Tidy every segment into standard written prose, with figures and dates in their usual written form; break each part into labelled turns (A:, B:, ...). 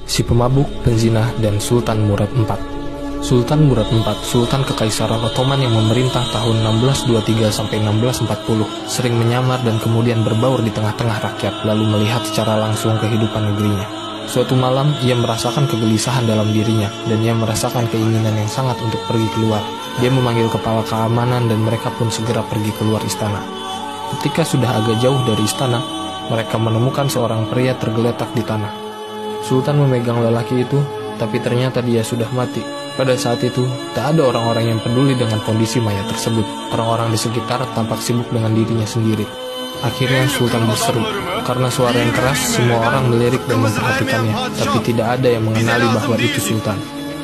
A: si pemabuk, penzina, dan Sultan Murad IV. Sultan Murad IV, Sultan Kekaisaran Ottoman yang memerintah tahun 1623 sampai 1640, sering menyamar dan kemudian berbaur di tengah-tengah rakyat, lalu melihat secara langsung kehidupan negerinya. Suatu malam, ia merasakan kegelisahan dalam dirinya, dan ia merasakan keinginan yang sangat untuk pergi keluar. Dia memanggil kepala keamanan dan mereka pun segera pergi keluar istana. Ketika sudah agak jauh dari istana, mereka menemukan seorang pria tergeletak di tanah. Sultan memegang lelaki itu, tapi ternyata dia sudah mati. Pada saat itu, tak ada orang-orang yang peduli dengan kondisi mayat tersebut. Orang-orang di sekitar tampak sibuk dengan dirinya sendiri. Akhirnya Sultan berseru. Karena suara yang keras, semua orang melirik dan memperhatikannya, tapi tidak ada yang mengenali bahwa itu Sultan.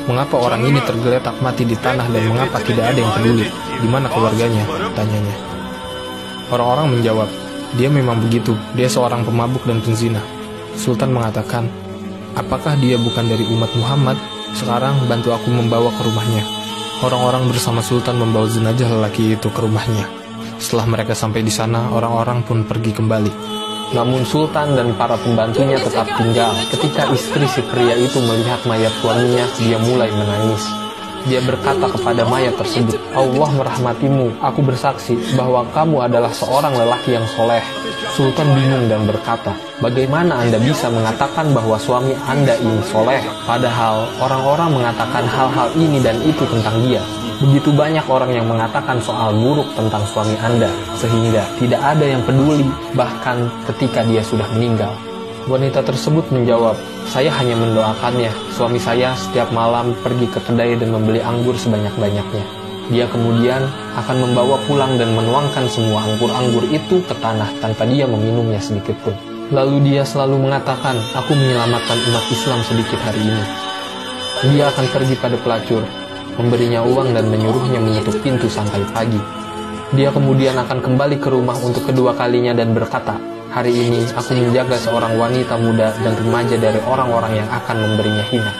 A: Mengapa orang ini tergeletak mati di tanah dan mengapa tidak ada yang peduli? Di mana keluarganya? Tanyanya. Orang-orang menjawab, dia memang begitu, dia seorang pemabuk dan penzina. Sultan mengatakan, apakah dia bukan dari umat Muhammad? Sekarang bantu aku membawa ke rumahnya. Orang-orang bersama Sultan membawa jenazah lelaki itu ke rumahnya. Setelah mereka sampai di sana, orang-orang pun pergi kembali. Namun Sultan dan para pembantunya tetap tinggal. Ketika istri si pria itu melihat mayat suaminya, dia mulai menangis. Dia berkata kepada mayat tersebut, Allah merahmatimu, aku bersaksi bahwa kamu adalah seorang lelaki yang soleh. Sultan bingung dan berkata, bagaimana Anda bisa mengatakan bahwa suami Anda ini soleh, padahal orang-orang mengatakan hal-hal ini dan itu tentang dia. Begitu banyak orang yang mengatakan soal buruk tentang suami Anda, sehingga tidak ada yang peduli, bahkan ketika dia sudah meninggal. Wanita tersebut menjawab, saya hanya mendoakannya. Suami saya setiap malam pergi ke kedai dan membeli anggur sebanyak-banyaknya. Dia kemudian akan membawa pulang dan menuangkan semua anggur-anggur itu ke tanah tanpa dia meminumnya sedikit pun. Lalu dia selalu mengatakan, aku menyelamatkan umat Islam sedikit hari ini. Dia akan pergi pada pelacur, memberinya uang dan menyuruhnya menutup pintu sampai pagi. Dia kemudian akan kembali ke rumah untuk kedua kalinya dan berkata, hari ini aku menjaga seorang wanita muda dan remaja dari orang-orang yang akan memberinya hina.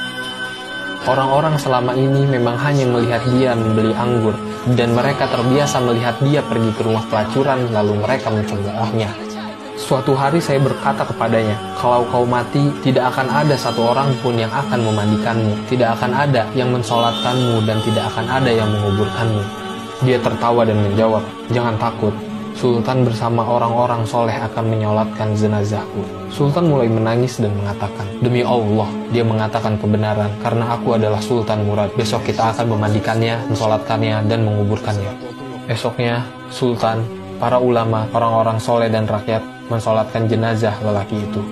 A: Orang-orang selama ini memang hanya melihat dia membeli anggur, dan mereka terbiasa melihat dia pergi ke rumah pelacuran lalu mereka mencemoohnya. Suatu hari saya berkata kepadanya, kalau kau mati, tidak akan ada satu orang pun yang akan memandikanmu, tidak akan ada yang mensolatkanmu, dan tidak akan ada yang menguburkanmu. Dia tertawa dan menjawab, jangan takut, Sultan bersama orang-orang soleh akan menyolatkan jenazahku. Sultan mulai menangis dan mengatakan, demi Allah, dia mengatakan kebenaran, karena aku adalah Sultan Murad. Besok kita akan memandikannya, mensolatkannya, dan menguburkannya. Esoknya, Sultan, para ulama, orang-orang soleh dan rakyat mensolatkan jenazah lelaki itu.